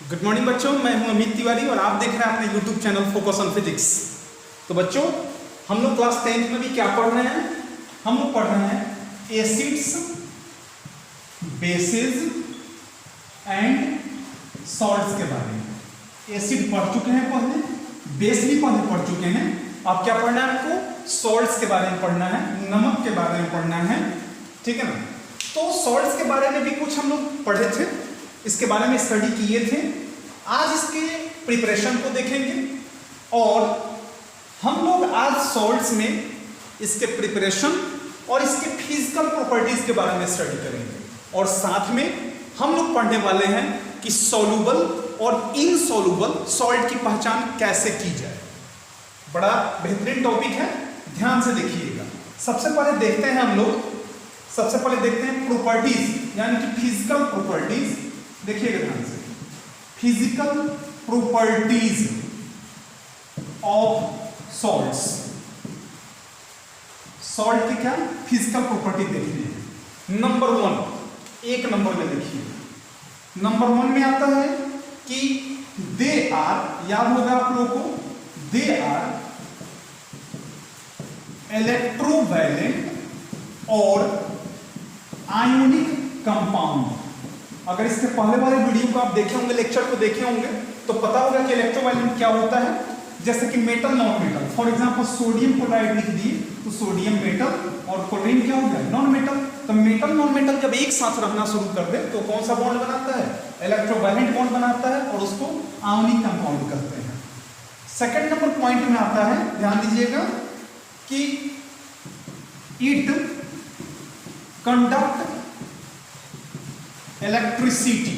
Good morning बच्चों, मैं हूं अमित तिवारी और आप देख रहे हैं अपने YouTube channel focus on physics. तो बच्चों, हम लोग क्लास 10th में भी क्या पढ़ रहे हैं? हम लोग पढ़ रहे हैं एसिड्स, बेसिस एंड सॉल्ट्स के बारे में। एसिड पढ़ चुके हैं पहले, बेस भी पहले पढ़ चुके हैं। अब क्या पढ़ना है आपको? सॉल्ट्स के बारे में पढ़ना है, नमक के बारे में पढ़ना है, ठीक है ना। तो सॉल्ट्स के बारे में भी कुछ हम लोग पढ़े थे, इसके बारे में स्टडी किए थे। आज इसके प्रिपरेशन को देखेंगे और हम लोग आज सॉल्ट्स में इसके प्रिपरेशन और इसके फिजिकल प्रॉपर्टीज के बारे में स्टडी करेंगे। और साथ में हम लोग पढ़ने वाले हैं कि सॉल्युबल और इनसॉल्युबल सॉल्ट की पहचान कैसे की जाए। बड़ा बेहतरीन टॉपिक है, ध्यान से देखिएगा। सबसे पहले देखते हैं हम लोग, सबसे पहले देखते हैं प्रॉपर्टीज, यानी कि फिजिकल प्रॉपर्टीज। देखिएगा ध्यान से, physical properties of salts. Salt की क्या फिजिकल प्रॉपर्टी देखनी है। नंबर 1, एक नंबर में देखिए, नंबर 1 में आता है कि दे आर, याद होगा आप लोगों को, दे आर इलेक्ट्रोवैलेंट और आयोनिक कंपाउंड। अगर इसके पहले वाले वीडियो को आप देखे होंगे, लेक्चर को देखे होंगे, तो पता होगा कि इलेक्ट्रोवैलेंट क्या होता है। जैसे कि metal non metal, for example sodium chloride लिख दिए तो सोडियम मेटल और क्लोरीन क्या हो गया? Non metal. तो मेटल नॉन मेटल जब एक साथ रहना शुरू कर दे तो कौन सा बॉन्ड बनाता है? इलेक्ट्रोवैलेंट बॉन्ड बनाता है और उसको आयोनिक कंपाउंड कहते हैं। सेकंड नंबर पॉइंट में आता है, ध्यान दीजिएगा, कि इट कंडक्ट इलेक्ट्रिसिटी।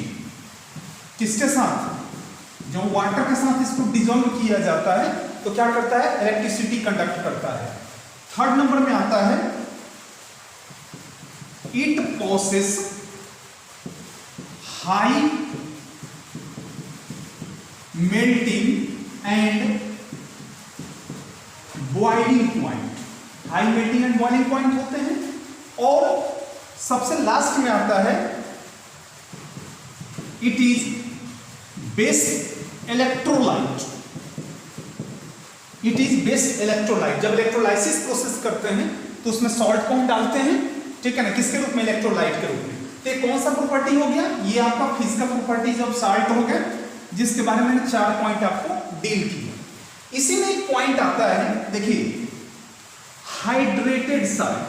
किसके साथ? जो वाटर के साथ इसको डिसॉल्व किया जाता है तो क्या करता है? इलेक्ट्रिसिटी कंडक्ट करता है। थर्ड नंबर में आता है it possesses high melting and boiling point. High melting and boiling point होते हैं। और सबसे लास्ट में आता है it is best electrolyte. It is best electrolyte. जब इलेक्ट्रोलाइसिस प्रोसेस करते हैं तो उसमें सॉल्ट को हम डालते हैं, ठीक है ना, किसके रूप में? इलेक्ट्रोलाइट के रूप में। तो ये कौन सा प्रॉपर्टी हो गया? ये आपका फिजिकल प्रॉपर्टीज ऑफ सॉल्ट हो गया, जिसके बारे में मैंने 4 पॉइंट आपको डील किया। इसी में एक पॉइंट आता है, देखिए, हाइड्रेटेड सॉल्ट,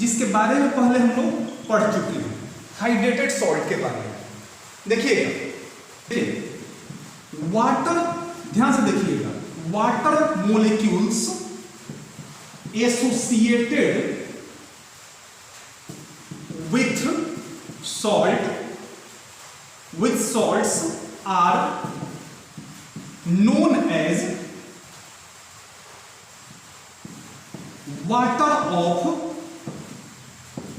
जिसके बारे में पहले हम लोग पढ़ चुके हैं। हाइड्रेटेड सॉल्ट के बारे में देखिएगा, वाटर, ध्यान से देखिएगा, water molecules associated with salts are known as water of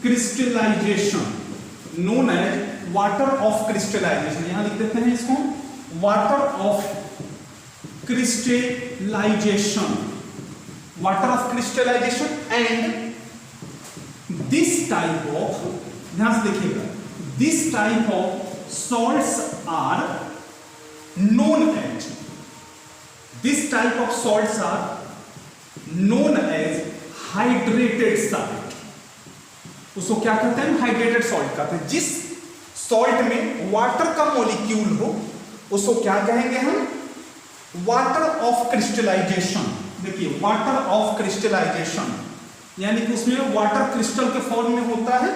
crystallization। known as water of crystallization, यहां लिख देते हैं इसको, water of crystallization, water of crystallization। and this type of, ध्यान से देखिएगा, this type of salts are known as, this type of salts are known as hydrated salt। उसको क्या कहते हैं? हाइड्रेटेड सॉल्ट कहते हैं। जिस सॉल्ट में वाटर का मॉलिक्यूल हो उसको क्या कहेंगे हम? Water of crystallisation. देखिए, वाटर ऑफ क्रिस्टलाइजेशन यानी कि उसमें वाटर क्रिस्टल के फॉर्म में होता है।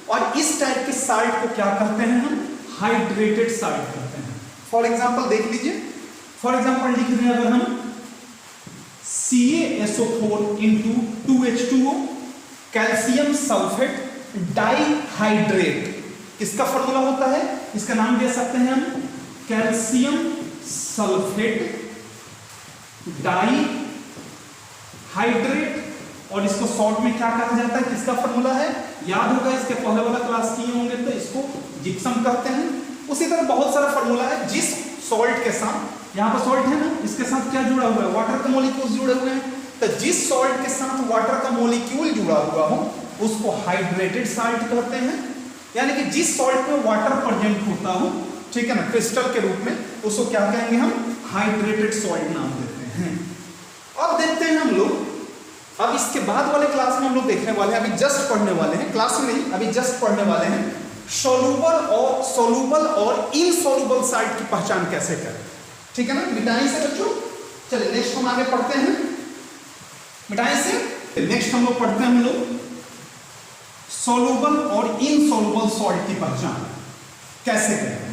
और इस टाइप के साल्ट को क्या कहते हैं हम? हाइड्रेटेड साल्ट कहते हैं। फॉर एग्जांपल देख लीजिए, फॉर एग्जांपल लिख दें अगर हम CaSO4 into 2H2O, calcium sulphate dihydrate, किसका फॉर्मूला होता है? इसका नाम दे सकते हैं हम कैल्शियम सल्फेट डाइहाइड्रेट। और इसको शॉर्ट में क्या कहा जाता है? किसका फॉर्मूला है? याद होगा, इसके पहले वाला क्लास किए होंगे तो इसको जिप्सम कहते हैं। उसी तरह बहुत सारा फॉर्मूला है। जिस सॉल्ट के साथ, यहाँ पर सॉल्ट है ना, इसके साथ क्या जुड़ा हुआ है? वाटर के मॉलिक्यूल्स जुड़े हुए हैं। तो जिस सॉल्ट के साथ वाटर का मॉलिक्यूल जुड़ा हुआ हो उसको हाइड्रेटेड सॉल्ट कहते हैं। यानी कि जिस सॉल्ट में वाटर प्रेजेंट होता हो, ठीक है ना, क्रिस्टल के रूप में, उसको क्या कहेंगे हम, हाइड्रेटेड सॉल्ट नाम देते हैं। अब देखते हैं हम लोग, अब इसके बाद वाले क्लास में हम लोग देखने वाले हैं, अभी जस्ट पढ़ने वाले हैं, क्लास में नहीं, अभी जस्ट पढ़ने वाले हैं, सोलूबल और इनसोलूबल सॉल्ट की पहचान कैसे करें। ठीक है ना, मिटाई से बच्चों। चलिए नेक्स्ट हम आगे पढ़ते हैं, मिटाई से नेक्स्ट हम लोग पढ़ते हैं, हम लोग सोलूबल और इनसोलूबल सॉल्ट की पहचान कैसे करें।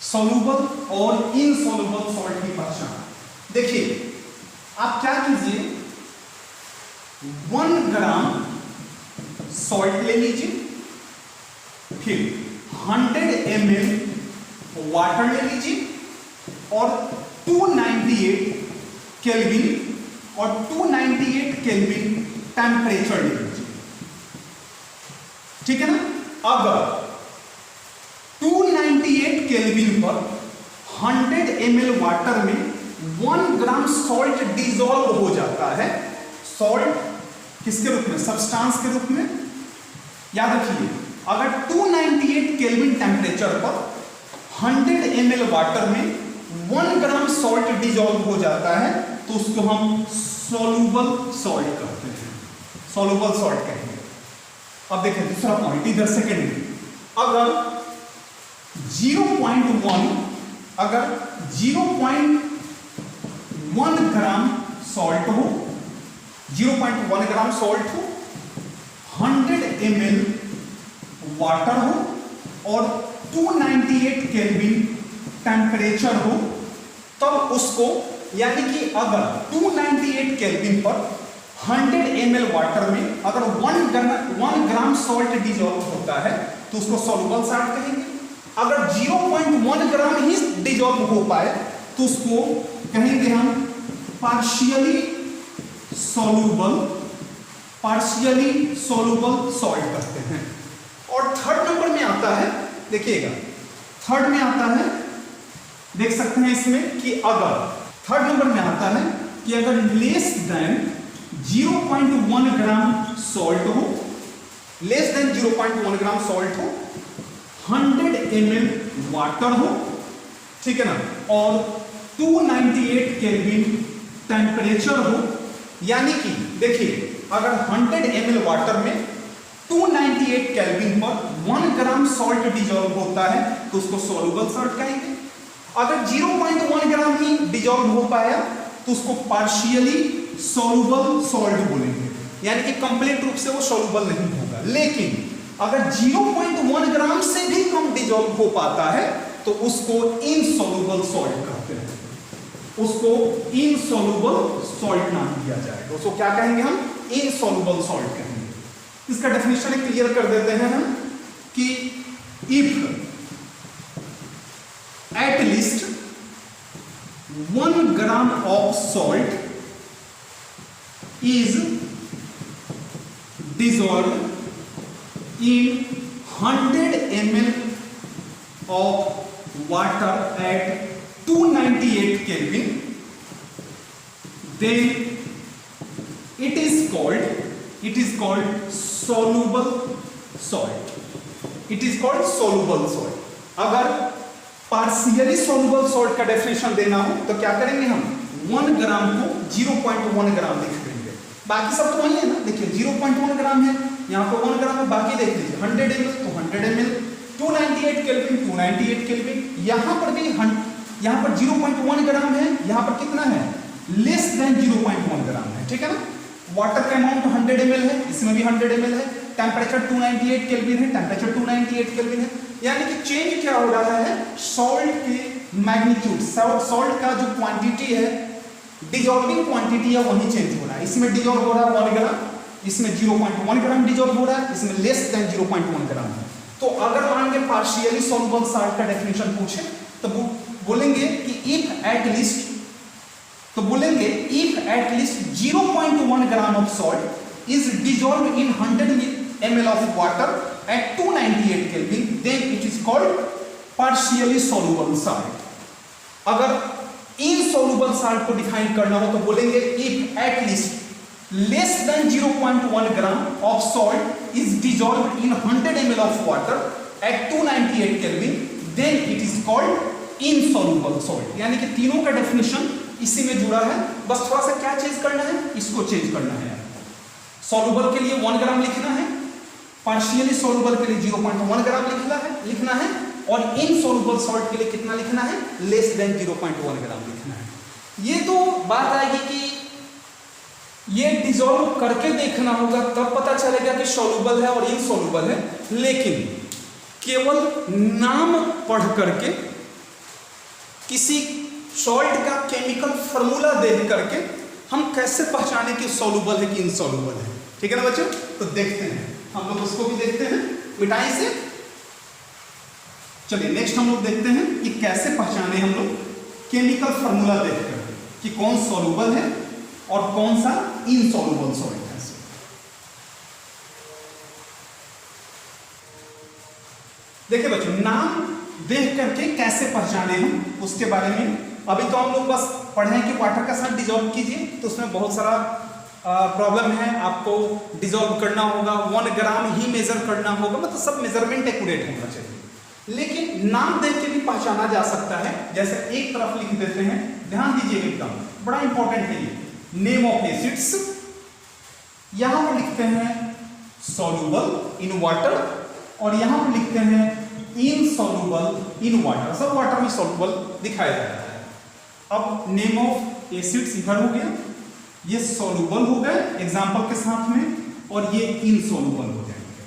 सोलूबल और इनसोलूबल सॉल्ट की पहचान देखिए, आप क्या कीजिए, 1 ग्राम सॉल्ट ले लीजिए, फिर 100 ml वाटर ले लीजिए और 298 केल्विन और 298 केल्विन टेम्परेचर ले लीजिए। ठीक है ना, अगर 298 केल्विन पर 100 ml वाटर में 1 ग्राम सॉल्ट डिसॉल्व हो जाता है, सॉल्ट किसके रूप में, सब्सटेंस के रूप में, याद रखिए, अगर 298 केल्विन टेम्परेचर पर 100 ml वाटर में 1 ग्राम सॉल्ट डिसॉल्व हो जाता है तो उसको हम सोलूबल सॉल्ट कहते हैं, सोलूबल सॉल्ट कहेंगे। अब देखिए दूसरा पॉइंट, इधर सेकेंड, अगर 0.1 ग्राम सॉल्ट हो, 0.1 ग्राम सॉल्ट हो, 100 ml वाटर हो और 298 केल्विन टेम्परेचर हो, तब उसको, यानी कि अगर 298 केल्विन पर 100 ml वाटर में अगर 1 ग्राम सॉल्ट डिसॉल्व होता है तो उसको सोलूबल सॉल्ट कहेंगे। अगर 0.1 ग्राम ही डिसॉल्व हो पाए तो उसको कहेंगे हम पार्शियली सोलूबल सॉल्ट कहते हैं। और थर्ड नंबर में आता है, देखिएगा थर्ड में आता है, देख सकते हैं इसमें कि अगर थर्ड नंबर में आता है कि अगर लेस देन 0.1 ग्राम सॉल्ट हो, लेस देन 0.1 ग्राम सॉल्ट हो, 100 ml वाटर हो, ठीक है ना, और 298 केल्विन टेम्परेचर हो, यानी कि देखिए अगर 100 ml वाटर में 298 केल्विन पर 1 ग्राम सॉल्ट डिसॉल्व होता है तो उसको सोलूबल सॉल्ट कहेंगे। अगर 0.1 ग्राम ही डिसॉल्व हो पाया तो उसको पार्शियली सोलूबल सॉल्ट बोलेंगे, यानी कि कंप्लीट रूप से वो सोलूबल नहीं होगा। लेकिन अगर 0.1 ग्राम से भी कम डिसॉल्व हो पाता है तो उसको इनसोलूबल सॉल्ट कहते हैं, उसको इनसोलूबल सॉल्ट नाम दिया जाएगा, उसको क्या कहेंगे हम, इनसोलूबल सॉल्ट कहेंगे। इसका डेफिनेशन क्लियर कर देते हैं हम कि if at least 1 gram of salt is dissolved in 100 ml of water at 298 Kelvin, then it is called soluble salt. It is called soluble salt. अगर पार्शियली सोलूबल सॉल्ट का definition देना हो तो क्या करेंगे हम, 1 ग्राम को 0.1 ग्राम लिख देंगे, बाकी सब तो वही है ना, देखिए 0.1 ग्राम है, यहाँ पर 1 ग्राम है, बाकी देख लीजिए 100 ml तो 100 ml, 298 केल्विन 298 केल्विन, यहाँ पर भी यहाँ पर 0.1 ग्राम है, यहाँ पर कितना है, लेस देन 0.1 ग्राम है, ठीक है ना। वाटर का अमाउंट 100 ml है, इसमें भी 100 ml है, टेम्परेचर 298 केल्विन है, टेम्परेचर 298 केल्विन है, यानी कि चेंज क्या हो रहा है, सॉल्ट के मैग्नीट्यूड, सॉल्ट का जो क्वांटिटी है, डिसॉल्विंग क्वांटिटी है, वही चेंज हो रहा है। इसमें डिसॉल्व हो रहा है 1 ग्राम, इसमें 0.1 ग्राम डिसॉल्व हो रहा है, इसमें लेस देन 0.1 ग्राम है। तो अगर मान के पार्शियली सोलूबल सॉल्ट का डेफिनेशन पूछे तो बोलेंगे कि इफ एट लीस्ट, तो बोलेंगे if at least 0.1 gram of salt is dissolved in 100 ml of water at 298 Kelvin, then it is called partially soluble salt. अगर insoluble salt को डिफाइन करना हो तो बोलेंगे if at least less than 0.1 gram of salt is dissolved in 100 ml of water at 298 kelvin, then it is called insoluble salt. यानी कि तीनों का डेफिनेशन इसी में जुड़ा है, बस थोड़ा सा क्या चेंज करना है, इसको चेंज करना है। सॉल्युबल के लिए 1 ग्राम लिखना है, पार्शियली सॉल्युबल के लिए 0.1 ग्राम लिखना है और इनसॉल्युबल सॉल्ट के लिए कितना लिखना है, लेस देन 0.1 ग्राम लिखना है। ये तो बात आएगी कि ये डिसॉल्व करके देखना होगा, तब पता चलेगा कि सॉल्युबल है और इनसॉल्युबल है। लेकिन केवल नाम पढ़ करके, किसी सॉल्ट का केमिकल फॉर्मूला देख करके हम कैसे पहचाने कि सॉल्युबल है कि इनसॉल्युबल है? ठीक है ना बच्चों? तो देखते हैं, हम लोग उसको भी देखते हैं मिटाई से। चलिए नेक्स्ट हम लोग देखते हैं कि कैसे पहचाने हम लोग केमिकल फॉर्मूला देखकर कि कौन सॉल्युबल है और कौन सा इनसॉल्युबल सॉल्ट है। देखिए बच्चों, नाम देख करके कैसे पहचाने हम, उसके बारे में अभी तो हम लोग बस पढ़े कि वाटर का साथ डिजॉल्व कीजिए, तो उसमें बहुत सारा प्रॉब्लम है, आपको डिजॉल्व करना होगा, 1 ग्राम ही मेजर करना होगा, मतलब सब मेजरमेंट एक्यूरेट होना चाहिए। लेकिन नाम देख के भी पहचाना जा सकता है। जैसे एक तरफ लिख देते हैं, ध्यान दीजिए एकदम, बड़ा इंपॉर्टेंट है ये, नेम ऑफ एसिड्स, यहां पर लिखते हैं सॉल्युबल इन वाटर और यहां पर लिखते हैं इनसॉल्युबल इन वाटर। सब वाटर में सॉल्युबल दिखाया जाता है। अब नेम ऑफ एसिड्स इधर हो गया, ये सॉल्युबल हो गए एग्जांपल के साथ में, और ये इनसॉल्युबल हो जाएंगे।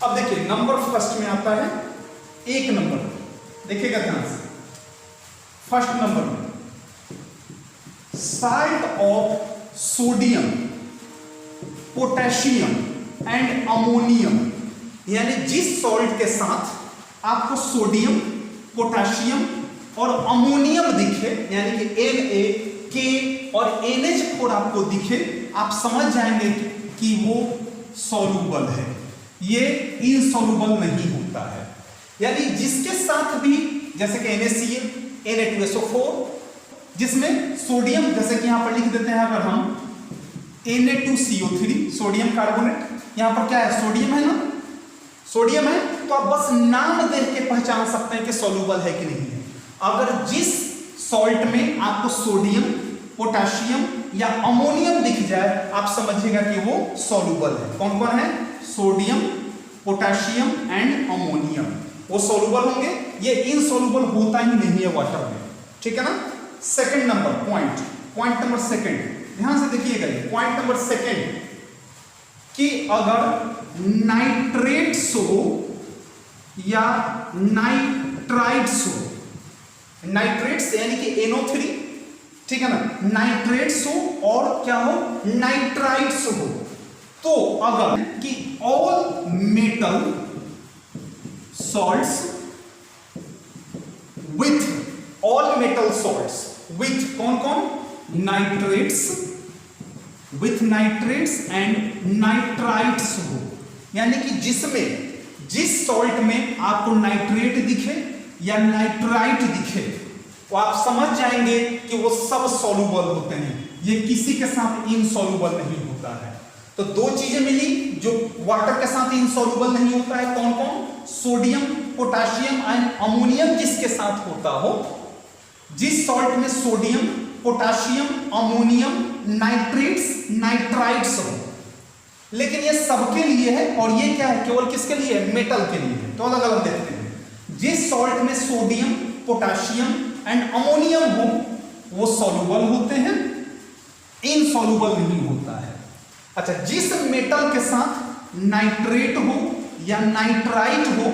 अब देखिए नंबर फर्स्ट में आता है, 1 नंबर, देखिएगा ध्यान से, फर्स्ट नंबर में salt of sodium, potassium and ammonium, यानी जिस सॉल्ट के साथ आपको सोडियम, पोटेशियम और अमोनियम दिखे, यानी कि Na, K और NH4 आपको दिखे, आप समझ जाएंगे कि वो सॉल्युबल है, ये इनसॉल्युबल नहीं होता है। यानी जिसके साथ भी, जैसे कि NaCl, Na2SO4, जिसमें सोडियम, जैसे कि यहां पर लिख देते हैं अगर हम Na2CO3 सोडियम कार्बोनेट, यहां पर क्या है, सोडियम है ना, सोडियम है, तो आप बस नाम देख के पहचान सकते हैं कि सॉल्युबल है कि नहीं है। अगर जिस सॉल्ट में आपको सोडियम, पोटेशियम या अमोनियम दिख जाए, आप समझिएगा कि वो सॉल्युबल है। कौन कौन है, सोडियम, पोटेशियम एंड अमोनियम, वो सॉल्युबल होंगे। ये इनसॉल्युबल होता ही नहीं है वाटर में, ठीक है ना। Second number point number second, ध्यान से देखिएगा ये पॉइंट नंबर सेकंड, कि अगर नाइट्रेट्स हो या नाइट्राइट्स हो, नाइट्रेट्स यानी कि NO3, ठीक है ना, नाइट्रेट्स हो और क्या हो, नाइट्राइट्स हो, तो अगर कि all metal salts with, all metal salts with कौन कौन, nitrates, with nitrates and nitrites हो, यानी कि जिसमें, जिस सॉल्ट में आपको नाइट्रेट दिखे या नाइट्राइट दिखे, तो आप समझ जाएंगे कि वो सब सॉल्युबल होते हैं, ये किसी के साथ इनसॉल्युबल नहीं होता है। तो 2 चीजें मिली जो वाटर के साथ इनसॉल्युबल नहीं होता है, कौन कौन, सोडियम, पोटेशियम एंड अमोनियम जिसके साथ होता हो, जिस सॉल्ट में sodium, potassium, ammonium, nitrates, nitrites हो। लेकिन ये सबके लिए है, और ये क्या है, केवल किसके लिए है, मेटल के लिए है। तो अलग अलग देखते हैं, जिस सॉल्ट में सोडियम, पोटेशियम एंड अमोनियम हो वो सॉल्युबल होते हैं, इनसॉल्युबल नहीं होता है। अच्छा, जिस मेटल के साथ नाइट्रेट हो या नाइट्राइट हो,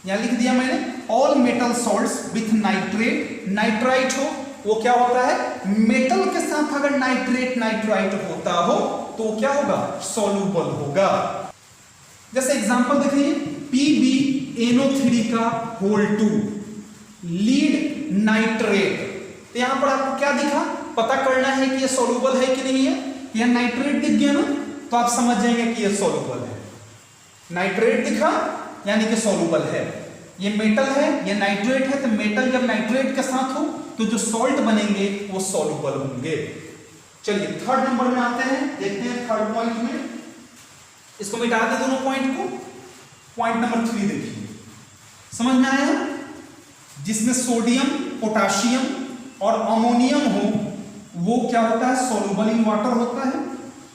यहां लिख दिया मैंने, all metal salts with nitrate, nitrite हो, वो क्या होता है, मेटल के साथ अगर नाइट्रेट, नाइट्राइट होता हो तो क्या होगा, सॉल्युबल होगा। जैसे एग्जांपल देखिए, PbNO3 का होल 2 लीड नाइट्रेट, तो यहां पर आपको क्या दिखा, पता करना है कि ये सॉल्युबल है कि नहीं है। यह नाइट्रेट दिख गया ना, तो आप समझ जाएंगे कि ये सॉल्युबल है। नाइट्रेट दिखा यानी कि सॉल्युबल है। ये मेटल है, ये नाइट्रेट है, तो मेटल जब नाइट्रेट के साथ हो तो जो सॉल्ट बनेंगे वो सॉल्युबल होंगे। चलिए थर्ड नंबर में आते हैं, देखते हैं थर्ड पॉइंट में, इसको मिटा दे दोनों पॉइंट को। पॉइंट नंबर 3 देखिए, समझ में आया? जिसमें सोडियम, पोटाशियम और अमोनियम हो वो क्या होता है? सॉल्युबल इन वाटर होता है।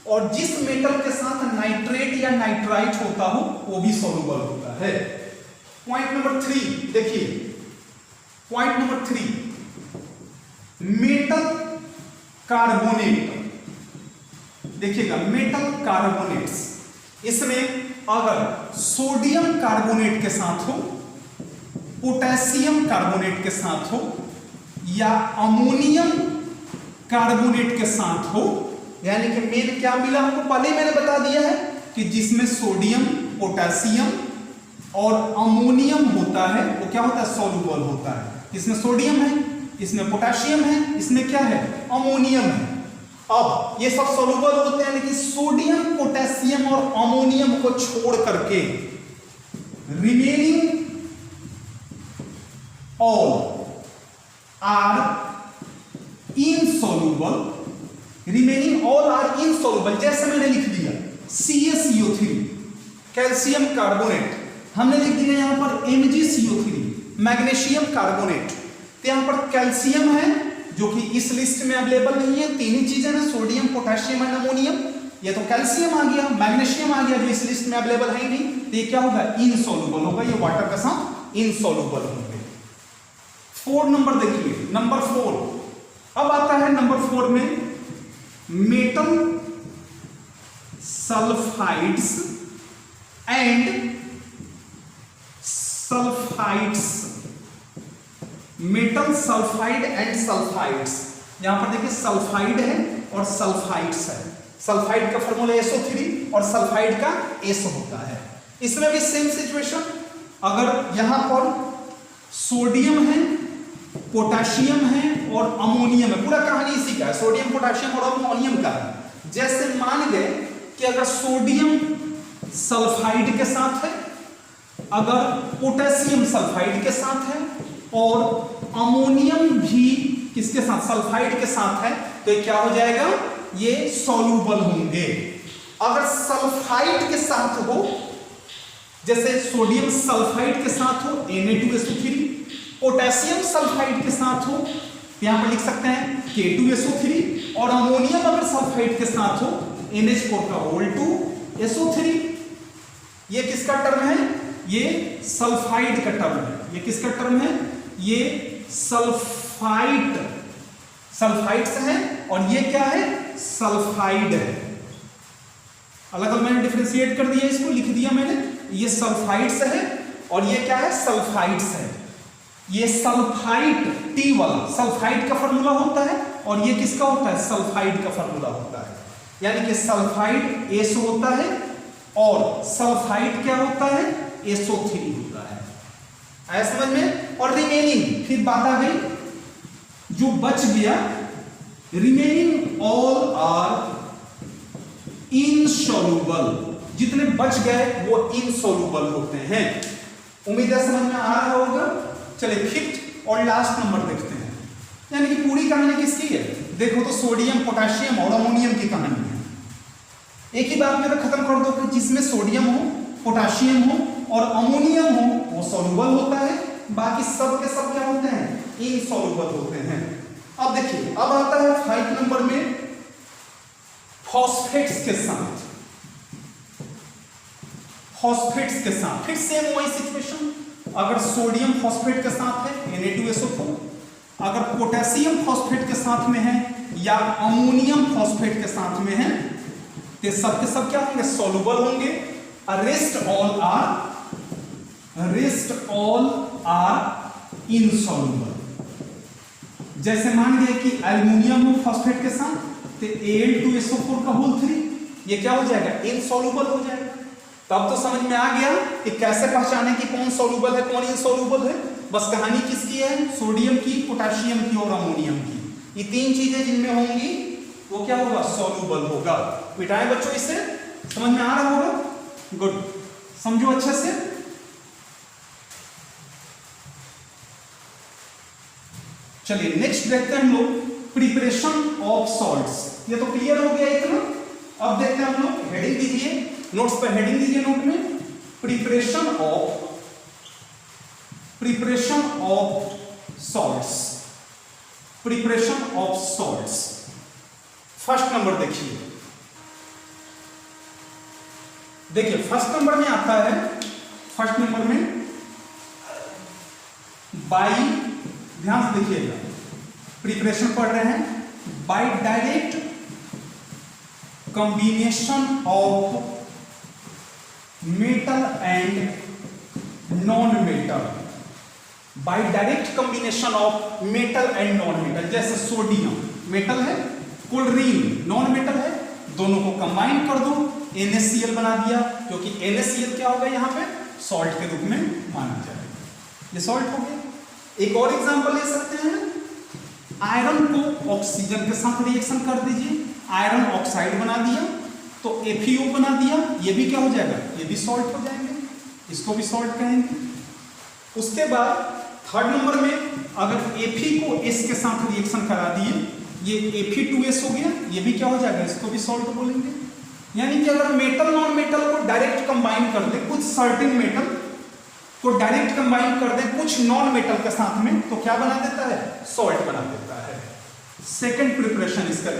और जिस मेटल के साथ नाइट्रेट या नाइट्राइट होता हो वो भी सॉल्युबल होता है। पॉइंट नंबर 3 देखिए, पॉइंट नंबर 3, मेटल कार्बोनेट। देखिएगा, मेटल कार्बोनेट्स, इसमें अगर सोडियम कार्बोनेट के साथ हो, पोटेशियम कार्बोनेट के साथ हो या अमोनियम कार्बोनेट के साथ हो, यानी कि मेन क्या मिला हमको, पहले मैंने बता दिया है कि जिसमें सोडियम, पोटेशियम और अमोनियम होता है वो क्या होता है? सॉल्युबल होता है। इसमें सोडियम है, इसमें पोटेशियम है, इसमें क्या है? अमोनियम है। अब ये सब सॉल्युबल होते हैं, लेकिन सोडियम, पोटेशियम और अमोनियम को छोड़ करके remaining all are insoluble. Remaining all are insoluble, जैसे मैंने लिख दिया CaCO3 कैल्शियम कार्बोनेट, हमने लिख दिया यहां पर MgCO3 मैग्नीशियम कार्बोनेट। तो यहां पर कैल्शियम है जो कि इस लिस्ट में अवेलेबल नहीं है, तीन ही चीजें ना, सोडियम, पोटेशियम और अमोनियम। ये तो कैल्शियम आ गया, मैग्नीशियम आ गया जो इस लिस्ट में अवेलेबल है ही नहीं, तो ये क्या होगा? इनसॉल्युबल होगा, ये वाटर के साथ इनसॉल्युबल होंगे। 4 नंबर देखिए, नंबर 4। अब आता है नंबर 4 में metal sulphides and sulphides. Metal sulphide and sulphides, यहां पर देखिए सल्फाइड है और सल्फाइड्स है। सल्फाइड का फॉर्मूला SO3 और सल्फाइड का S होता है। इसमें भी सेम सिचुएशन, अगर यहां पर सोडियम है, पोटेशियम है और अमोनियम है, पूरा कहानी इसी का है, सोडियम, पोटेशियम और अमोनियम का है। जैसे मान गए कि अगर सोडियम सल्फाइड के साथ है, अगर पोटेशियम सल्फाइड के साथ है और अमोनियम भी किसके साथ? सल्फाइड के साथ है, तो ये क्या हो जाएगा? ये सॉल्युबल होंगे। अगर सल्फाइड के साथ हो, जैसे सोडियम सल्फाइड के साथ हो Na2SO3, पोटेशियम सल्फाइड के साथ हो यहां पर लिख सकते हैं K2SO3, और अमोनियम अगर सल्फाइड के साथ हो NH4 ये किसका टर्म है? ये सल्फाइड का टर्म है। ये किसका टर्म है? ये सल्फाइड, सल्फाइड्स है, और ये क्या है? सल्फाइड है। अलग अलग मैंने डिफरेंशिएट कर दिया, इसको लिख दिया मैंने, ये सल्फाइड्स है और ये क्या है? सल्फाइड्स है। ये सल्फाइड T वाला सल्फाइड का फॉर्मूला होता है और ये किसका होता है? सल्फाइड का फॉर्मूला होता है। यानी कि सल्फाइड S होता है और सल्फाइड क्या होता है? SO3 होता है। आया समझ में? और रिमेनिंग, फिर बात आ गई जो बच गया, रिमेनिंग ऑल आर इनसॉल्युबल। जितने बच गए वो इनसॉल्युबल होते हैं। उम्मीद है समझ में आ रहा होगा। चलिए फिफ्थ और लास्ट नंबर देखते हैं, यानी कि पूरी कहानी किसकी है? देखो तो सोडियम, पोटेशियम और अमोनियम की कहानी है। एक ही बात में तो खत्म कर दो कि जिसमें सोडियम हो, पोटेशियम हो और अमोनियम हो वो सॉल्युबल होता है, बाकी सब के सब क्या होते हैं? इनसॉल्युबल होते हैं। अब देखिए, अब आता है 5 नंबर में फॉस्फेट्स के साथ। फॉस्फेट्स के साथ फिर सेम वही सिचुएशन, अगर सोडियम फॉस्फेट के साथ है Na2SO4, अगर पोटेशियम फॉस्फेट के साथ में है या अमोनियम फॉस्फेट के साथ में है तो सब के सब क्या होंगे? सॉल्युबल होंगे। Rest all are insoluble. जैसे मान लिया कि एल्युमिनियम हो फॉस्फेट के साथ तो Al2SO4 का होल 3 ये क्या हो जाएगा? इनसॉल्युबल हो जाएगा। तब तो समझ में आ गया कि कैसे पहचाने कि कौन सॉल्युबल है कौन इनसॉल्युबल है। बस कहानी किसकी है? सोडियम की, पोटेशियम की और अमोनियम की। ये तीन चीजें जिनमें होंगी वो क्या होगा? सॉल्युबल होगा। मिटाएं बच्चों, इसे समझ में आ रहा होगा? गुड, समझो अच्छे से। चलिए नेक्स्ट देखते हैं हम लोग प्रिपरेशन ऑफ सॉल्ट्स। ये तो क्लियर हो गया इतना। अब देखते हैं हम लोग, हेडिंग दीजिए नोट्स पर, हेडिंग दीजिए नोट में, preparation of salts, preparation of salts. First number देखिए, फर्स्ट नंबर में आता है, फर्स्ट नंबर में बाई, ध्यान से देखिएगा, प्रिपरेशन पढ़ रहे हैं, by direct combination of metal and non metal, by direct combination of metal and non metal. जैसे सोडियम मेटल है, क्लोरीन नॉन मेटल है, दोनों को कंबाइन कर दो, NaCl बना दिया, क्योंकि NaCl क्या होगा यहाँ पे सॉल्ट के रूप में माना जाएगा, ये सॉल्ट हो गया। एक और एग्जांपल ले सकते हैं, आयरन को ऑक्सीजन के साथ रिएक्शन कर दीजिए, आयरन ऑक्साइड बना दिया तो FeO बना दिया, ये भी क्या हो जाएगा, ये भी सॉल्ट हो जाएंगे, इसको भी सॉल्ट कहेंगे। उसके बाद थर्ड नंबर में अगर Fe को S के साथ रिएक्शन करा दिए, ये Fe2S हो गया, ये भी क्या हो जाएगा, इसको भी सॉल्ट बोलेंगे। यानी कि अगर मेटल नॉन मेटल को डायरेक्ट कंबाइन कर दे, कुछ सर्टेन मेटल को डायरेक्ट कंबाइन कर दे कुछ नॉन मेटल के साथ में, तो क्या बना देता है, सॉल्ट बना देता है। सेकंड प्रिपरेशन इसका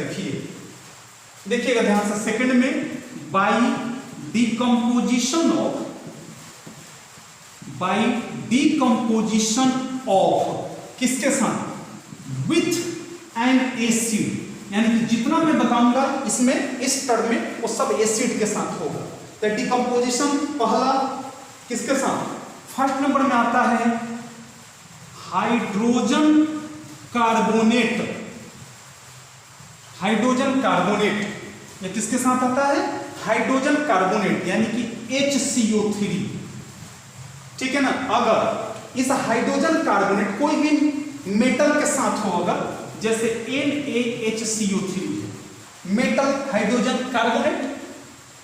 देखिएगा ध्यान से, सेकंड में बाई डीकंपोजिशन ऑफ किसके साथ, विथ एन एसिड, यानी कि जितना मैं बताऊंगा इसमें इस टर्म में वो सब एसिड के साथ होगा। तो डिकम्पोजिशन पहला किसके साथ, फर्स्ट नंबर में आता है हाइड्रोजन कार्बोनेट, हाइड्रोजन कार्बोनेट, ये किसके साथ आता है, हाइड्रोजन कार्बोनेट, यानी कि HCO3, ठीक है ना। अगर इस हाइड्रोजन कार्बोनेट कोई भी मेटल के साथ हो, अगर जैसे NaHCO3 metal hydrogen carbonate,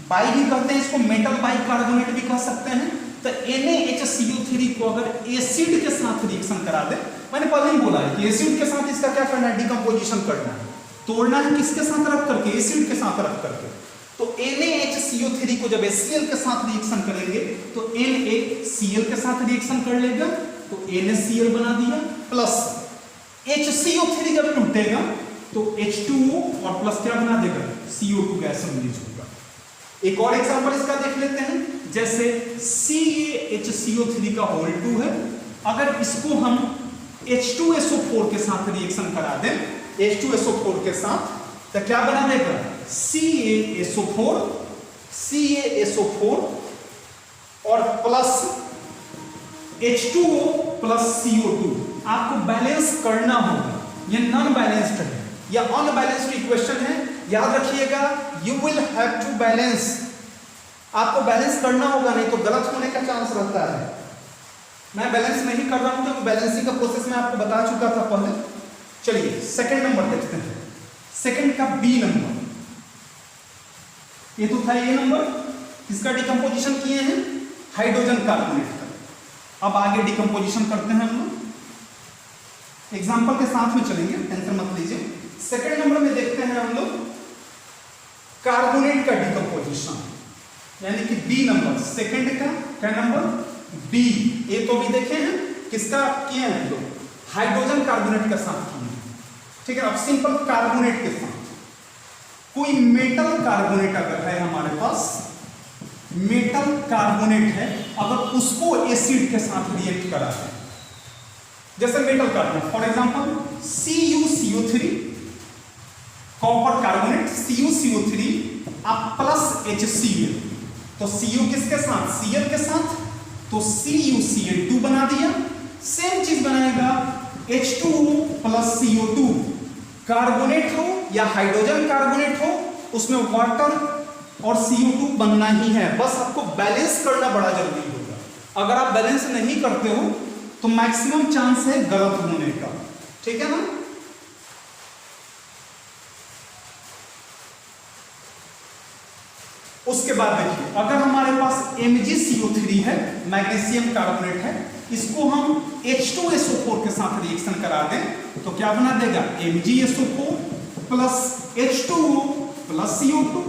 by भी कहते हैं इसको, मेटल बाई कार्बोनेट भी कह सकते हैं। तो NaHCO3 को अगर एसिड के साथ रिएक्शन करा दे, मैंने पहले ही बोला है कि एसिड के साथ इसका क्या करना है, डिकम्पोजिशन करना है, तोड़ना है किसके साथ रख करके, एसिड के साथ रख करके। तो NaHCO3 को जब HCl के साथ रिएक्शन करेंगे तो NaCl के साथ रिएक्शन कर लेगा तो NaCl बना दिया, प्लस HCO3 जब टूटेगा तो H2O और प्लस क्या बना देगा, CO2 गैस रिलीज होगा। एक और एग्जांपल इसका देख लेते हैं, जैसे CaHCO3 का होल 2 है, अगर इसको हम H2SO4 के साथ रिएक्शन करा दें, H2SO4 के साथ, तो क्या बना देगा, CaSO4 और प्लस H2O प्लस CO2। आपको बैलेंस करना होगा, ये नॉन बैलेंस्ड है या अनबैलेंस्ड इक्वेशन है, याद रखिएगा, you will have to balance, आपको बैलेंस करना होगा, नहीं तो गलत होने का चांस रहता है। मैं बैलेंस नहीं कर रहा हूं क्योंकि बैलेंसिंग का प्रोसेस मैं आपको बता चुका था पहले। चलिए सेकंड नंबर देखते हैं, सेकंड का B नंबर, ये तो था A नंबर, इसका डिकम्पोजिशन किए हैं हाइड्रोजन कार्बोनेट का। अब आगे डिकम्पोजिशन करते हैं हम लोग, एग्जाम्पल के साथ में चलेंगे, टेंशन मत लीजिए। सेकंड नंबर में देखते हैं हम लोग कार्बोनेट का डिकम्पोजिशन, यानी कि B नंबर, सेकंड का क्या नंबर, B। ये तो भी देखे हैं, किसका किए हैं हम लोग, हाइड्रोजन कार्बोनेट के साथ किए हैं, ठीक है। अब सिंपल कार्बोनेट के साथ कोई मेटल कार्बोनेट अगर है हमारे पास, मेटल कार्बोनेट है, अगर उसको एसिड के साथ रिएक्ट करा है, जैसे metal carbonate for example CuCO3, copper carbonate CuCO3 अब प्लस HCl, तो Cu किसके साथ, Cl के साथ, तो CuCl2 बना दिया। सेम चीज बनाएगा H2O प्लस CO2, कार्बोनेट हो या हाइड्रोजन कार्बोनेट हो, उसमें वाटर और CO2 बनना ही है, बस आपको बैलेंस करना बड़ा जरूरी होगा। अगर आप बैलेंस नहीं करते हो तो मैक्सिमम चांस है गलत होने का, ठीक है ना। उसके बाद देखिए, अगर हमारे पास MgCO3 है, मैग्नीशियम कार्बोनेट है, इसको हम H2SO4 के साथ रिएक्शन करा दें तो क्या बना देगा, MgSO4 plus H2O plus CO2।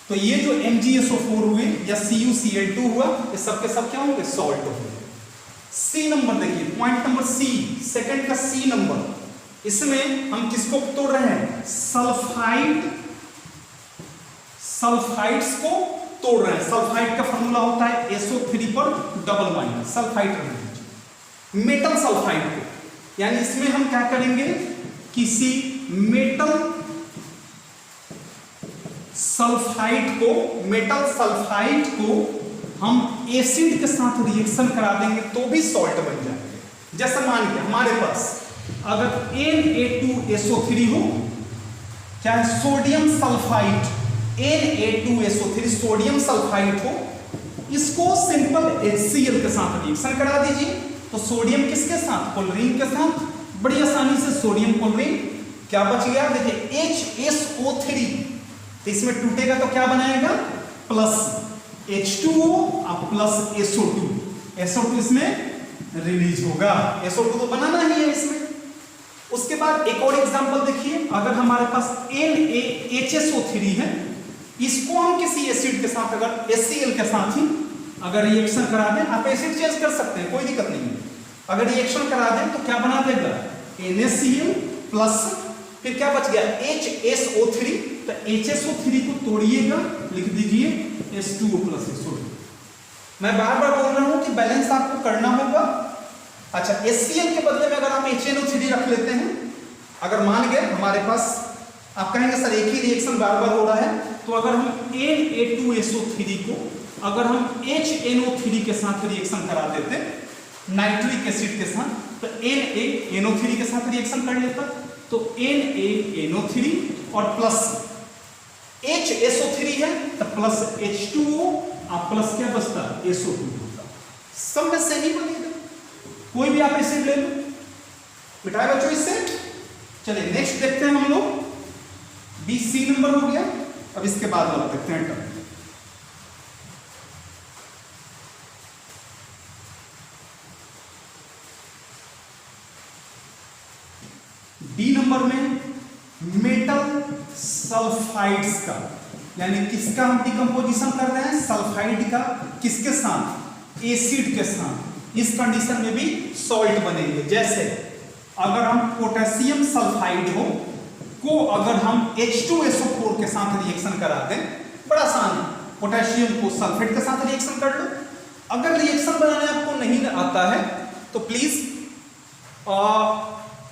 तो ये जो MgSO4 हुए या CuCl2 हुआ, ये सब के सब क्या होंगे, सॉल्ट होंगे। सी नंबर देखिए, पॉइंट नंबर सी, सेकंड का सी नंबर, इसमें हम किसको तोड़ रहे हैं, सल्फाइड्स को तोड़ रहे हैं। सल्फाइड का फॉर्मूला होता है SO3 पर डबल बॉन्ड, सल्फाइड रहने मेटल सल्फाइड को, यानी इसमें हम क्या करेंगे, किसी मेटल सल्फाइड को हम एसिड के साथ रिएक्शन करा देंगे तो भी सॉल्ट बन जाएंगे। जैसे मान के हमारे पास अगर Na2SO3 हो, क्या है, sodium sulphide, Na2SO3 sodium sulphide हो, इसको सिंपल HCl के साथ रिएक्शन करा दीजिए तो सोडियम किसके साथ, क्लोरीन के साथ, बड़ी आसानी से सोडियम क्लोरीन क्या बच गया, देखिए HSO3, तो इसमें टूटेगा तो क्या बनाएगा, प्लस H2O प्लस SO2 इसमें रिलीज होगा, SO2 तो बनाना ही है इसमें। उसके बाद एक और एग्जांपल देखिए, अगर हमारे पास NaHSO3 है, इसको हम किसी एसिड के साथ, अगर HCl के साथ ही अगर रिएक्शन करा दें, आप एसिड चेंज कर सकते हैं, कोई दिक्कत नहीं है, अगर रिएक्शन करा दें तो क्या बना देगा, NaCl प्लस फिर क्या बच गया, HSO3, तो HSO3 को तोड़िएगा, लिख दीजिए H2O प्लस SO2। मैं बार बार बोल रहा हूं कि बैलेंस आपको करना होगा। अच्छा, HCl के बदले में अगर आप HNO3 रख लेते हैं, अगर मान गए हमारे पास, आप कहेंगे सर एक ही रिएक्शन बार बार हो रहा है, तो अगर हम Na2SO3 को अगर हम HNO3 के साथ रिएक्शन करा देते, नाइट्रिक एसिड के साथ, तो NaNO3 के साथ रिएक्शन कर लेता, तो NaNO3 और प्लस HSO3 है तो प्लस H2O और प्लस क्या बचता, SO2 होता। सब में सेम ही बनेगा, कोई भी आप एसिड ले लो, मिटाए बच्चों इससे। चलिए नेक्स्ट देखते हैं हम लोग, BC नंबर हो गया। अब इसके बाद वाला देखते हैं टर्म, डी नंबर में मेटल सल्फाइड्स का, यानी किसका हम डिकम्पोजिशन कर रहे हैं, सल्फाइड का, किसके साथ, एसिड के साथ। इस कंडीशन में भी सॉल्ट बनेंगे। जैसे अगर हम पोटेशियम सल्फाइड हो को अगर हम H2SO4 के साथ रिएक्शन करा दें, बड़ा आसान है, पोटेशियम को सल्फेट के साथ रिएक्शन कर लो। अगर रिएक्शन बनाने आपको नहीं आता है तो please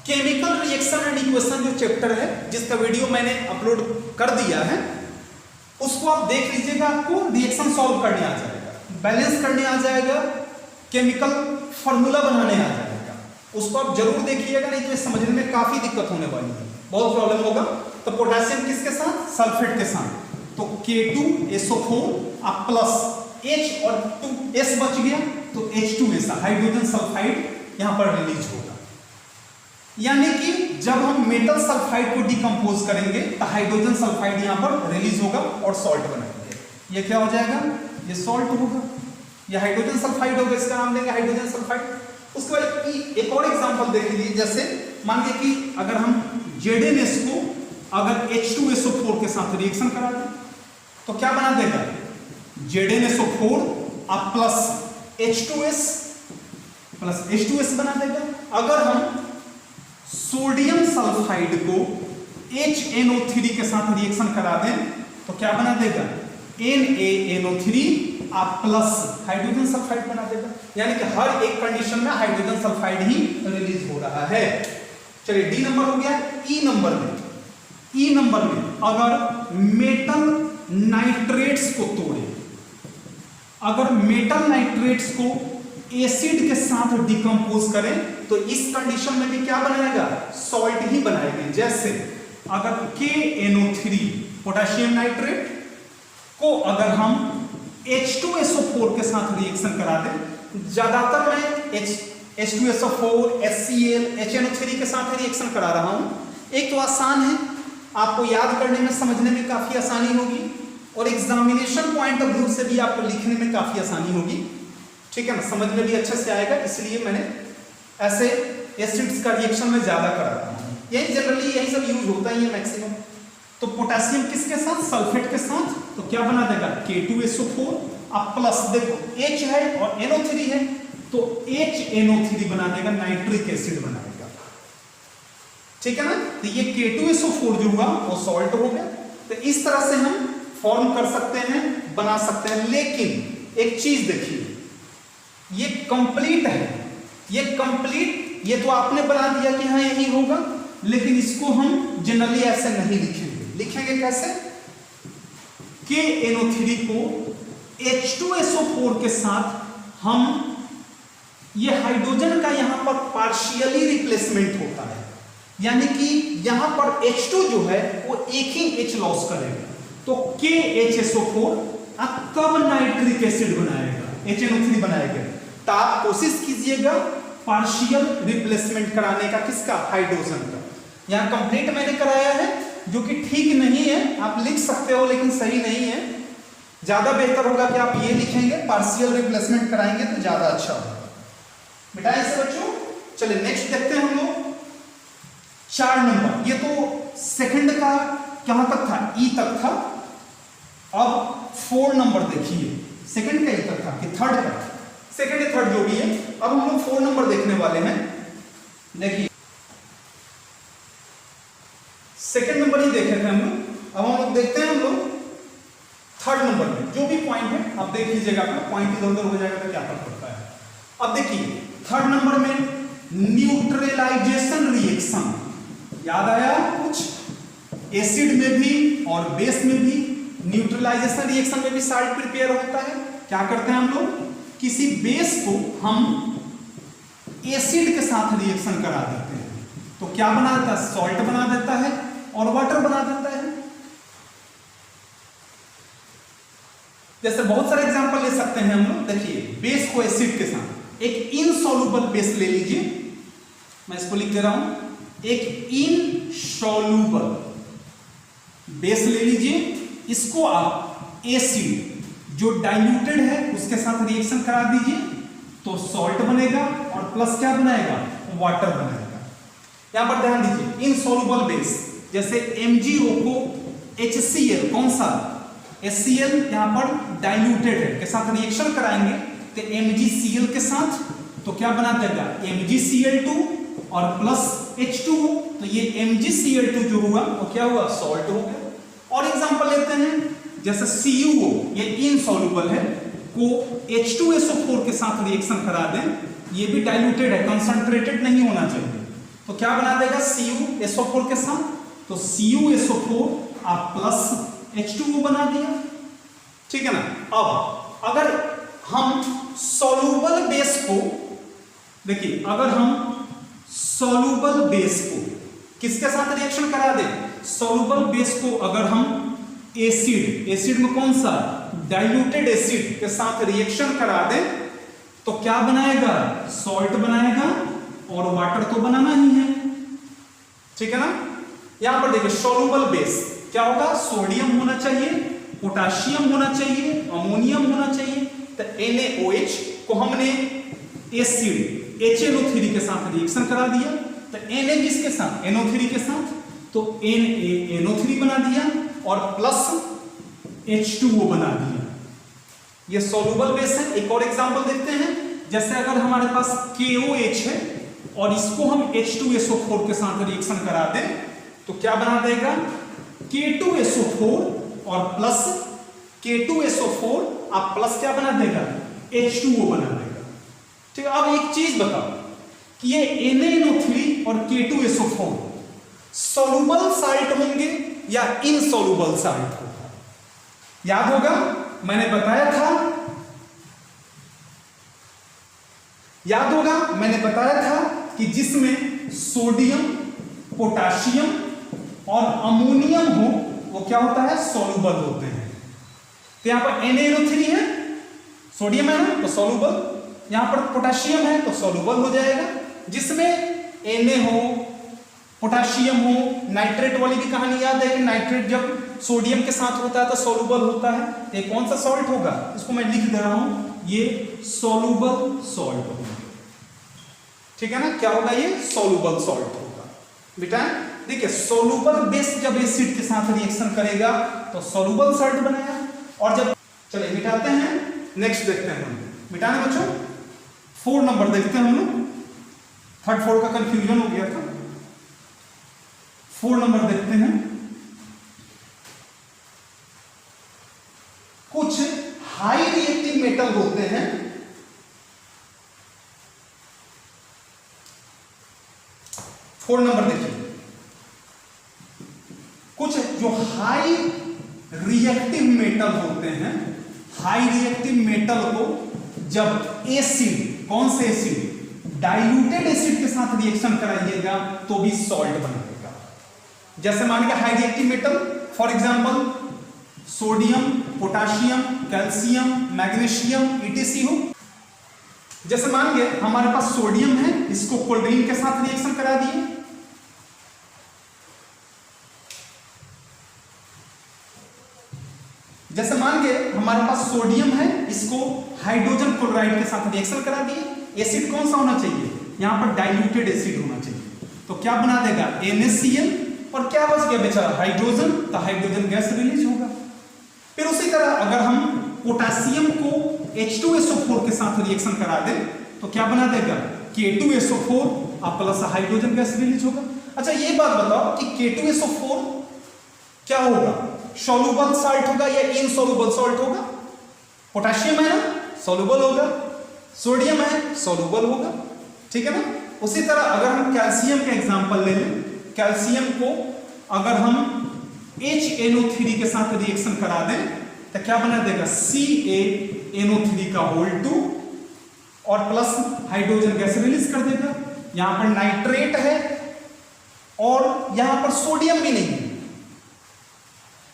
chemical reaction and equation जो चैप्टर है, जिसका वीडियो मैंने अपलोड कर दिया है, उसको आप देख लीजिएगा, आपको रिएक्शन सॉल्व करने आ जाएगा, बैलेंस करने आ जाएगा, केमिकल फॉर्मूला बनाने आ जाएगा। उसको आप जरूर देखिएगा, नहीं तो ये समझने में काफी दिक्कत होने वाली है, बहुत प्रॉब्लम होगा। तो पोटेशियम किसके साथ, सल्फेट के साथ, तो K2SO4 प्लस H और 2S बच गया, तो H2S हाइड्रोजन सल्फाइड यहां पर रिलीज होगा। यानी कि जब हम मेटल सल्फाइड को डिकम्पोज करेंगे तो हाइड्रोजन सल्फाइड यहां पर रिलीज होगा और सॉल्ट बनाएंगे। ये क्या हो जाएगा, ये सॉल्ट होगा, ये हाइड्रोजन सल्फाइड होगा, इसका नाम देंगे हाइड्रोजन सल्फाइड। उसके बाद एक और एग्जांपल देख लीजिए, जैसे मान लीजिए कि अगर हम ZnS को अगर H2SO4 के साथ रिएक्शन करा दें तो क्या बना देगा, ZnSO4 प्लस H2S बना देगा। अगर हम सोडियम सल्फाइड को HNO3 के साथ रिएक्शन करा दें तो क्या बना देगा, NaNO3 प्लस हाइड्रोजन सल्फाइड बना देगा। यानी कि हर एक कंडीशन में हाइड्रोजन सल्फाइड ही रिलीज हो रहा है। चलिए डी नंबर हो गया। ई नंबर में अगर मेटल नाइट्रेट्स को तोड़े, अगर मेटल नाइट्रेट्स को एसिड के साथ डिकम्पोज करें तो इस कंडीशन में भी क्या बनाएगा, सॉल्ट ही बनाएंगे। जैसे अगर KNO3 पोटेशियम नाइट्रेट को अगर हम H2SO4 के साथ रिएक्शन करा दें, ज्यादातर मैं H2SO4, HCl, HNO3 के साथ रिएक्शन करा रहा हूं। एक तो आसान है, आपको याद करने में समझने में काफी आसानी होगी, और एग्जामिनेशन पॉइंट ऑफ व्यू से भी आपको लिखने में काफी आसानी होगी, ठीक है ना, समझ में भी अच्छे से आएगा, इसलिए मैंने ऐसे एसिड्स का रिएक्शन में ज्यादा कराता हूँ। यही जनरली यही सब यूज होता ही है मैक्सिमम। तो पोटेशियम किसके साथ, सल्फेट के साथ, तो क्या बना देगा K2SO4, अब प्लस देखो H है और NO3 है, तो HNO3 बना देगा, नाइट्रिक एसिड बनाएगा, ठीक है ना। तो ये K2SO4 जो हुआ वो सॉल्ट हो गया। तो इस तरह से हम फॉर्म कर सकते हैं, बना सकते हैं। लेकिन एक चीज देखिए, ये कंप्लीट है, ये कंप्लीट, ये तो आपने बना दिया कि हाँ यही होगा, लेकिन इसको हम जनरली ऐसे नहीं लिखेंगे। लिखेंगे कैसे, KNO3 को H2SO4 के साथ हम, ये हाइड्रोजन का यहां पर पार्शियली रिप्लेसमेंट होता है, यानी कि यहां पर H2 जो है वो एक ही H लॉस करेगा, तो KHSO4 तब नाइट्रिक एसिड बनाएगा, HNO3 बनाएगा। तो आप कोशिश कीजिएगा पार्शियल रिप्लेसमेंट कराने का, किसका, हाइड्रोजन का। यहां कंप्लीट मैंने कराया है, जो कि ठीक नहीं है, आप लिख सकते हो लेकिन सही नहीं है। ज्यादा बेहतर होगा कि आप ये लिखेंगे, पार्शियल रिप्लेसमेंट कराएंगे तो ज्यादा अच्छा होगा। बेटा ऐसे बच्चों, चलिए नेक्स्ट देखते हैं हम लोग 4 नंबर। ये तो सेकंड का कहां तक था, ई तक था। अब 4 नंबर देखिए, सेकंड का ई तक था कि थर्ड का, सेकंड या थर्ड जो भी है। अब हम लोग 4 नंबर देखने वाले हैं। देखिए सेकंड नंबर ही देखे थे हम लोग, अब हम लोग देखते हैं हम लोग थर्ड नंबर में जो भी पॉइंट है, आप देख लीजिएगा, अपना पॉइंट इधर उधर हो जाएगा तो क्या फर्क पड़ता है। अब देखिए थर्ड नंबर में न्यूट्रलाइजेशन रिएक्शन, याद आया कुछ, एसिड में भी और बेस में भी, न्यूट्रलाइजेशन रिएक्शन में भी साल्ट प्रिपेयर होता है। क्या करते हैं हम लोग, किसी बेस को हम एसिड के साथ रिएक्शन करा देते हैं, तो क्या बना देता है, सॉल्ट बना देता है और वाटर बना देता है। जैसे बहुत सारे एग्जांपल ले सकते हैं हम लोग। देखिए बेस को एसिड के साथ, एक इनसॉल्युबल बेस ले लीजिए, मैं इसको लिख दे रहा हूं, एक इनसॉल्युबल बेस ले लीजिए, इसको आप एसिड जो डाइल्यूटेड है उसके साथ रिएक्शन करा दीजिए, तो सॉल्ट बनेगा और प्लस क्या बनाएगा, वाटर बनाएगा। यहां पर ध्यान दीजिए, इनसॉल्युबल बेस जैसे MgO को HCl, कौन सा, HCl यहां पर डाइल्यूटेड है, के साथ रिएक्शन कराएंगे तो MgCl के साथ, तो क्या बना देगा MgCl2 और प्लस H2O, तो ये MgCl2 जो हुआ वो क्या हुआ, सॉल्ट हो गया। और एग्जांपल लेते हैं, जैसे CuO, ये इनसॉल्युबल है, को H2SO4 के साथ रिएक्शन करा दें, ये भी डाइल्यूटेड है, कंसंट्रेटेड नहीं होना चाहिए, तो क्या बना देगा CuSO4 के साथ, तो CuSO4 आप प्लस H2O बना दिया, ठीक है ना। अब अगर हम सॉल्युबल बेस को, देखिए अगर हम सॉल्युबल बेस को किसके साथ रिएक्शन करा दें, सॉल्युबल बेस को अगर हम एसिड, एसिड में कौन सा, डाइल्यूटेड एसिड के साथ रिएक्शन करा दें, तो क्या बनाएगा, सॉल्ट बनाएगा और वाटर तो बनाना ही है, ठीक है ना। यहां पर देखिए सॉल्युबल बेस क्या होगा, सोडियम होना चाहिए, पोटेशियम होना चाहिए, अमोनियम होना चाहिए। तो NaOH को हमने एसिड HNO3 के साथ रिएक्शन करा दिया, तो Na किसके साथ, NO3 के साथ, तो NaNO3 बना दिया और प्लस H2O बना दिया। ये सॉल्युबल बेस है। एक और एग्जांपल देखते हैं, जैसे अगर हमारे पास KOH है और इसको हम H2SO4 के साथ रिएक्शन करा दें, तो क्या बना देगा, K2SO4 और प्लस K2SO4 आप प्लस क्या बना देगा, H2O बना देगा, ठीक है। अब एक चीज बताओ कि ये NaNO3 और K2SO4 सॉल्युबल साल्ट होंगे या इनसॉल्युबल साल्ट होगा, याद होगा मैंने बताया था, याद होगा मैंने बताया था कि जिसमें सोडियम, पोटेशियम और अमोनियम हो वो क्या होता है, सॉल्युबल होते हैं। तो यहां पर NaNO3 है, सोडियम है ना तो सॉल्युबल, यहां पर पोटेशियम है तो सॉल्युबल हो जाएगा। जिसमें Na हो, पोटाशियम हो, नाइट्रेट वाली भी कहानी याद है कि नाइट्रेट जब सोडियम के साथ होता है तो सोलुबल होता है। तो ये कौन सा सॉल्ट होगा, इसको मैं लिख दे रहा हूं, ये सोलुबल सॉल्ट होगा। ठीक है ना, क्या होगा ये सोलुबल सॉल्ट होगा बेटा। देखिए सोलुबल बेस जब एसिड के साथ रिएक्शन करेगा तो सोलुबल सॉल्ट बनेगा। और जब चलिए मिटाते हैं, नेक्स्ट देखते हैं हम मिटाने बच्चों। 4 नंबर देखते हैं हम लोग, 3rd 4 का कंफ्यूजन हो गया था। 4 नंबर देखते हैं। कुछ हाई रिएक्टिव मेटल होते हैं, फोर नंबर देखिए, कुछ जो हाई रिएक्टिव मेटल होते हैं, हाई रिएक्टिव मेटल को जब एसिड, कौन से एसिड, डाइल्यूटेड एसिड के साथ रिएक्शन कराइएगा तो भी सॉल्ट बनेगा। जैसे मान के high reactive metal for example sodium, potassium, calcium, magnesium etc हो। जैसे मान गए हमारे पास सोडियम है, इसको क्लोरीन के साथ रिएक्शन करा दिए, जैसे मान गए हमारे पास सोडियम है, इसको हाइड्रोजन क्लोराइड के साथ रिएक्शन करा दिए। एसिड कौन सा होना चाहिए, यहां पर डाइल्यूटेड एसिड होना चाहिए। तो क्या बना देगा NaCl, और क्या बच गया बेचारा हाइड्रोजन, तो हाइड्रोजन गैस रिलीज होगा। फिर उसी तरह अगर हम पोटेशियम को H2SO4 के साथ रिएक्शन करा दें तो क्या बना देगा K2SO4 और प्लस हाइड्रोजन गैस रिलीज होगा। अच्छा ये बात बताओ कि K2SO4 क्या होगा, सॉल्युबल सॉल्ट होगा या इनसॉल्युबल सॉल्ट होगा? पोटेशियम है ना, सॉल्युबल होगा, सोडियम है सॉल्युबल होगा, ठीक है ना। उसी तरह अगर हम कैल्शियम का एग्जांपल ले लें, कैल्शियम को अगर हम HNO3 के साथ रिएक्शन करा दें तो क्या बना देगा CaNO3 का होल 2 और प्लस हाइड्रोजन गैस रिलीज कर देगा। यहां पर नाइट्रेट है और यहां पर सोडियम भी नहीं है।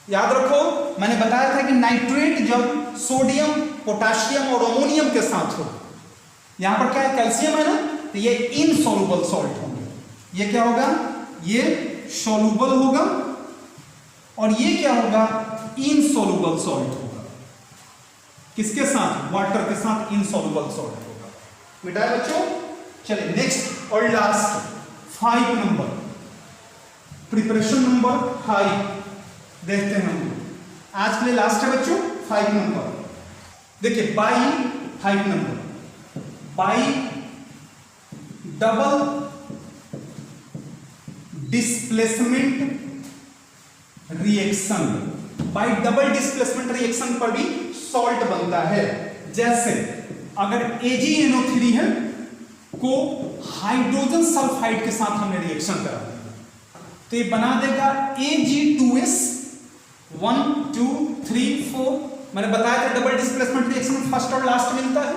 याद रखो मैंने बताया था कि नाइट्रेट जब सोडियम, पोटेशियम और अमोनियम के साथ हो, यहां पर क्या है कैल्शियम है ना, तो ये इनसॉल्युबल सॉल्ट होंगे। ये क्या होगा, ये सॉल्युबल होगा और ये क्या होगा इनसॉल्युबल सॉल्ट होगा। किसके साथ, वाटर के साथ इनसॉल्युबल सॉल्ट होगा। मिटाए बच्चों। चलिए नेक्स्ट और लास्ट 5 नंबर, प्रिपरेशन नंबर 5 देखते हैं हम आज के लिए। लास्ट है बच्चों 5 नंबर। देखिए by 5 number, by double displacement reaction, by double displacement reaction पर भी सॉल्ट बनता है। जैसे अगर AgNO3 है को हाइड्रोजन सल्फाइड के साथ हमने रिएक्शन करा तो ये बना देगा Ag2S 1 2 3 4। मैंने बताया था डबल डिस्प्लेसमेंट रिएक्शन फर्स्ट और लास्ट मिलता है,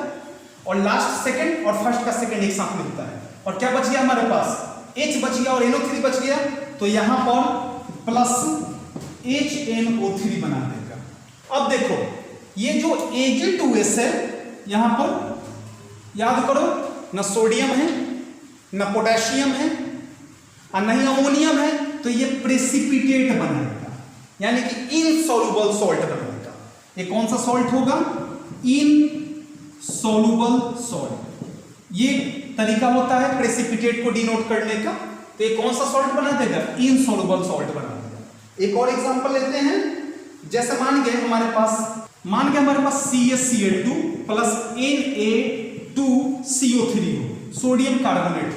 और लास्ट सेकंड और फर्स्ट का सेकंड एक साथ मिलता है। और क्या बच गया हमारे पास, H बच गया और NO3 बच गया, तो यहां पर प्लस HNO3 बना देगा। अब देखो ये जो Ag2S है, यहां पर याद करो न सोडियम है न पोटेशियम है और न ही अमोनियम है, तो ये प्रेसिपिटेट बनाएगा, यानी कि इनसॉल्युबल सॉल्ट बनाएगा। ये कौन सा सॉल्ट होगा, इनसॉल्युबल सॉल्ट। ये तरीका होता है प्रेसिपिटेट को डिनोट करने का। तो ये कौन सा सॉल्ट बना देगा, इनसॉल्युबल सॉल्ट बना देगा। एक और एग्जांपल लेते हैं। जैसे मान गए हमारे पास CaCl2 प्लस Na2CO3 हो, सोडियम कार्बोनेट हो,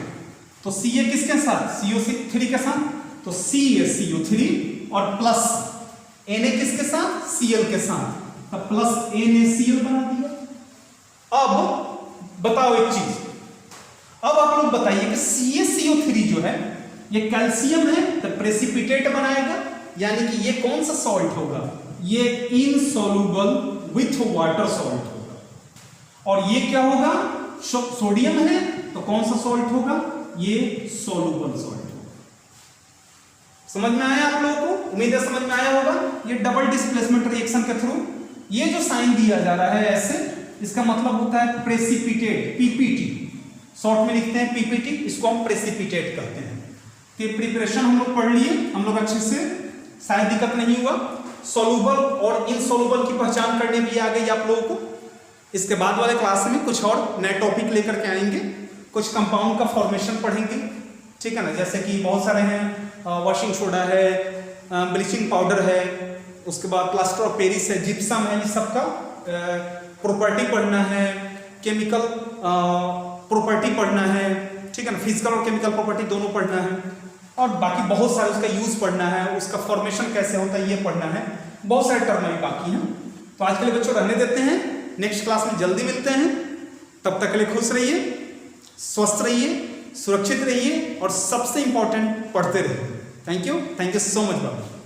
तो Ca किसके साथ, CO3 के साथ, तो CaCO3 और प्लस Na किसके साथ, Cl के साथ, तो प्लस NaCl बना दिया। अब बताओ एक चीज, अब आप लोग बताइए कि CaCO3 जो है ये कैल्शियम है तो प्रेसिपिटेट बनाएगा, यानी कि ये कौन सा सॉल्ट होगा, ये इनसॉल्युबल विथ वाटर सॉल्ट होगा। और ये क्या होगा, सोडियम है तो कौन सा सॉल्ट होगा, ये सॉल्युबल सॉल्ट होगा। समझ में आया आप लोगों को, उम्मीद है समझ में आया होगा। ये डबल डिस्प्लेसमेंट रिएक्शन के थ्रू ये जो साइन दिया जा रहा है ऐसे, इसका मतलब होता है प्रेसिपिटेट, PPT, शॉर्ट में लिखते हैं PPT, इसको हम प्रेसिपिटेट कहते हैं। के प्रिपरेशन हम लोग पढ़ लिए, हम लोग अच्छे से, शायद दिक्कत नहीं हुआ। सॉल्युबल और इनसॉल्युबल की पहचान करने भी आ गई आप लोगों को। इसके बाद वाले क्लास में कुछ और नए टॉपिक लेकर के आएंगे, कुछ कंपाउंड का फॉर्मेशन पढ़ेंगे, ठीक है ना, जैसे कि बहुत सारे हैं, वॉशिंग सोडा है, ब्लीचिंग पाउडर है, उसके बाद प्लास्टर ऑफ पेरिस है, जिप्सम है, ये सबका प्रॉपर्टी पढ़ना है, केमिकल प्रॉपर्टी पढ़ना है, ठीक है ना, फिजिकल और केमिकल प्रॉपर्टी दोनों पढ़ना है, और बाकी बहुत सारे उसका यूज पढ़ना है, उसका फॉर्मेशन कैसे होता है ये पढ़ना है, बहुत सारे टर्म अभी बाकी हैं। तो आज के लिए बच्चों रहने देते हैं, नेक्स्ट क्लास में जल्दी मिलते हैं। तब तक के लिए खुश रहिए, स्वस्थ रहिए, सुरक्षित रहिए और सबसे इंपॉर्टेंट पढ़ते रहिए। Thank you so much Babu.